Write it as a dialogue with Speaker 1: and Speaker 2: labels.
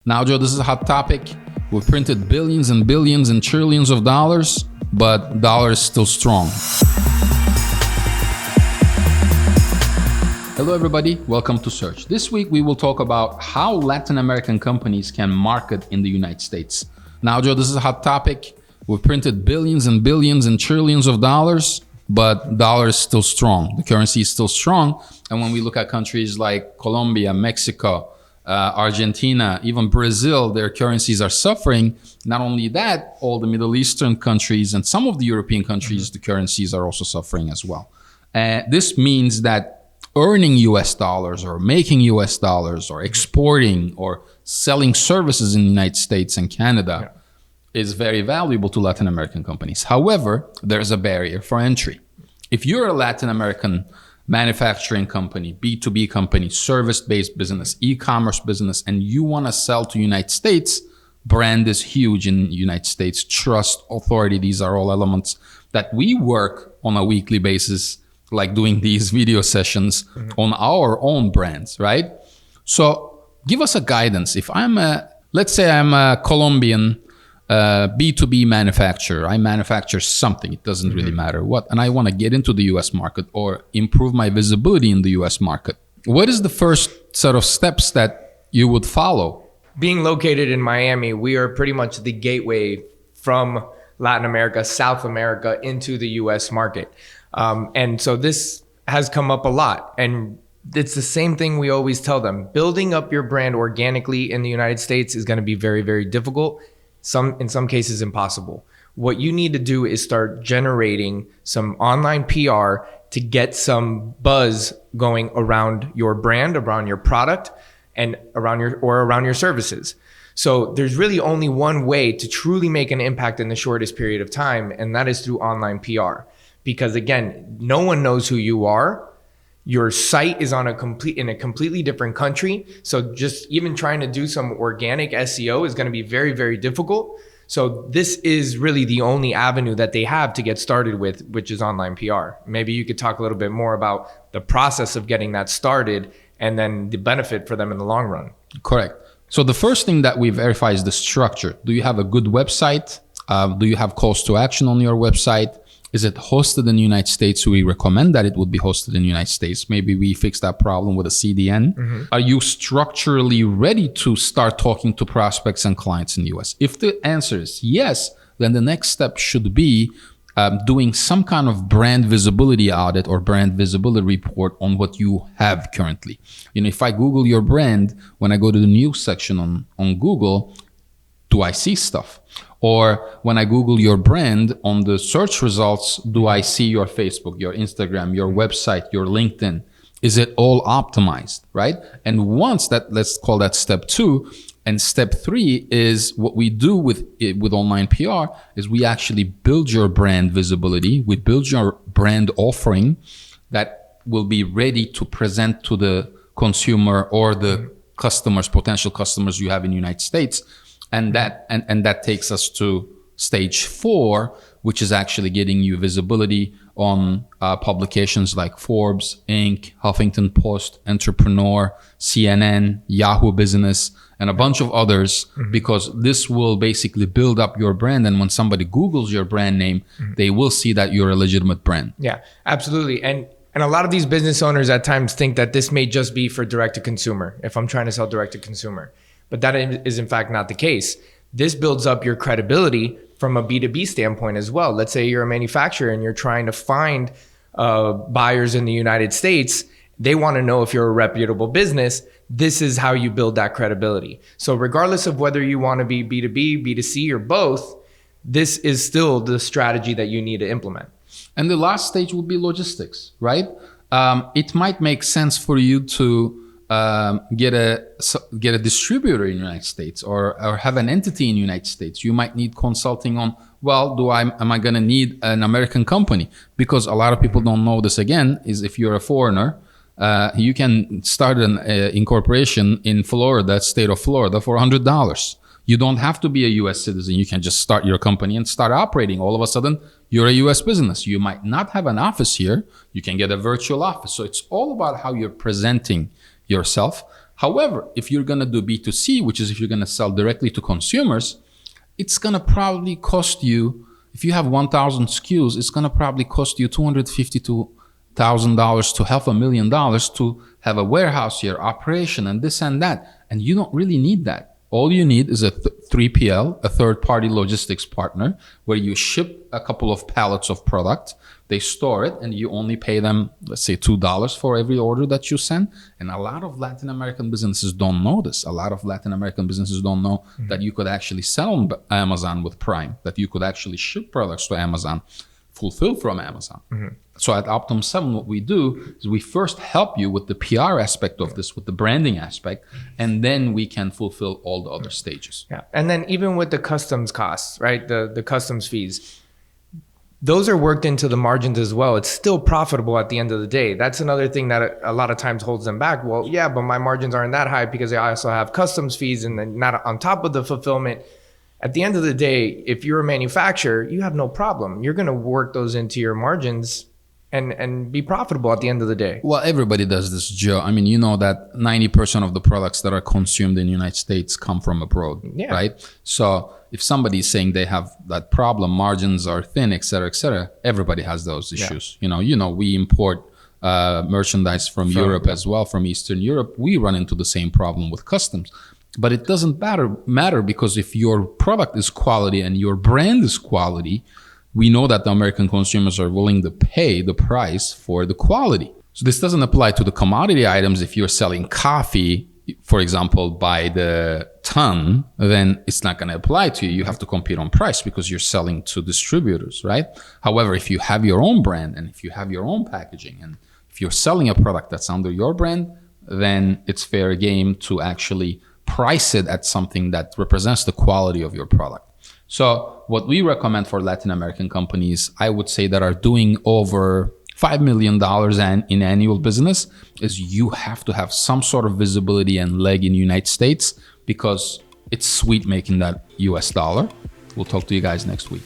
Speaker 1: Now, Joe, this is a hot topic. We've printed billions and billions and trillions of dollars, but dollar is still strong. Hello, everybody. Welcome to Search. This week, we will talk about how Latin American companies can market in the United States. Now, Joe, this is a hot topic. We've printed billions and billions and trillions of dollars, but dollar is still strong. The currency is still strong. And when we look at countries like Colombia, Mexico, Argentina, even Brazil, their currencies are suffering. Not only that, all the Middle Eastern countries and some of the European countries, the currencies are also suffering as well. This means that earning US dollars or making US dollars or exporting or selling services in the United States and Canada is very valuable to Latin American companies. However, there's a barrier for entry. If you're a Latin American manufacturing company, B2B company, service-based business, e-commerce business, and you want to sell to United States, brand is huge in the United States. Trust, authority, these are all elements that we work on a weekly basis, like doing these video sessions on our own brands, right? So give us a guidance. If let's say I'm a Colombian B2B manufacturer, I manufacture something, it doesn't really matter what, and I want to get into the US market or improve my visibility in the US market. What is the first set of steps that you would follow?
Speaker 2: Being located in Miami, we are pretty much the gateway from Latin America, South America into the US market. And so this has come up a lot. And it's the same thing we always tell them. Building up your brand organically in the United States is going to be very, very difficult. In some cases impossible. What you need to do is start generating some online PR to get some buzz going around your brand, around your product, and around your services. So there's really only one way to truly make an impact in the shortest period of time, and that is through online PR. Because again, no one knows who you are. Your site is in a completely different country. So just even trying to do some organic SEO is going to be very, very difficult. So this is really the only avenue that they have to get started with, which is online PR. Maybe you could talk a little bit more about the process of getting that started and then the benefit for them in the long run. Correct.
Speaker 1: So the first thing that we verify is the structure. Do you have a good website? Do you have calls to action on your website? Is it hosted in the United States? We recommend that it would be hosted in the United States. Maybe we fix that problem with a CDN. Are you structurally ready to start talking to prospects and clients in the US? If the answer is yes, then the next step should be doing some kind of brand visibility audit or brand visibility report on what you have currently. You know, if I Google your brand, when I go to the news section on Google, do I see stuff? Or when I Google your brand on the search results, do I see your Facebook, your Instagram, your website, your LinkedIn? Is it all optimized, right? And once that, let's call that step 2. And step 3 is what we do with online PR is we actually build your brand visibility. We build your brand offering that will be ready to present to the consumer or the customers, potential customers you have in the United States. And that takes us to stage 4, which is actually getting you visibility on publications like Forbes, Inc., Huffington Post, Entrepreneur, CNN, Yahoo Business, and a bunch of others, because this will basically build up your brand. And when somebody Googles your brand name, they will see that you're a legitimate brand.
Speaker 2: Yeah, absolutely. And a lot of these business owners at times think that this may just be for direct to consumer, if I'm trying to sell direct to consumer. But that is in fact not the case. This builds up your credibility from a B2B standpoint as well. Let's say you're a manufacturer and you're trying to find buyers in the United States. They want to know if you're a reputable business. This is how you build that credibility. So regardless of whether you want to be B2B, B2C, or both, this is still the strategy that you need to implement.
Speaker 1: And the last stage will be logistics, right? It might make sense for you to get a distributor in the United States or have an entity in the United States. You might need consulting on, well, am I going to need an American company? Because a lot of people don't know this again, is if you're a foreigner, you can start an incorporation in Florida, state of Florida, for $100. You don't have to be a US citizen. You can just start your company and start operating. All of a sudden, you're a US business. You might not have an office here. You can get a virtual office. So it's all about how you're presenting yourself, However, if you're going to do B2C, which is if you're going to sell directly to consumers, it's going to probably cost you, if you have 1,000 SKUs, it's going to probably cost you $250,000 to $1,000 to $500,000 to have a warehouse here, operation, and this and that. And you don't really need that. All you need is a 3PL, a third-party logistics partner, where you ship a couple of pallets of product, they store it, and you only pay them, let's say, $2 for every order that you send. And a lot of Latin American businesses don't know this. A lot of Latin American businesses don't know that you could actually sell on Amazon with Prime, that you could actually ship products to Amazon, fulfill from Amazon. So at Optum 7, what we do is we first help you with the PR aspect of this, with the branding aspect, and then we can fulfill all the other stages.
Speaker 2: Yeah. And then even with the customs costs, right? The customs fees, those are worked into the margins as well. It's still profitable at the end of the day. That's another thing that a lot of times holds them back. Well, yeah, but my margins aren't that high because I also have customs fees and then not on top of the fulfillment. At the end of the day, if you're a manufacturer, you have no problem. You're going to work those into your margins and be profitable at the end of the day.
Speaker 1: Well, everybody does this, Joe. I mean, you know that 90% of the products that are consumed in the United States come from abroad, right? So if somebody is saying they have that problem, margins are thin, et cetera, everybody has those issues. You know, we import merchandise from Europe as well, from Eastern Europe. We run into the same problem with customs. But it doesn't matter because if your product is quality and your brand is quality, we know that the American consumers are willing to pay the price for the quality. So this doesn't apply to the commodity items. If you're selling coffee, for example, by the ton, then it's not going to apply to you. You have to compete on price because you're selling to distributors, right? However, if you have your own brand and if you have your own packaging and if you're selling a product that's under your brand, then it's fair game to actually price it at something that represents the quality of your product. So what we recommend for Latin American companies, I would say that are doing over $5 million in annual business, is you have to have some sort of visibility and leg in the United States because it's sweet making that US dollar. We'll talk to you guys next week.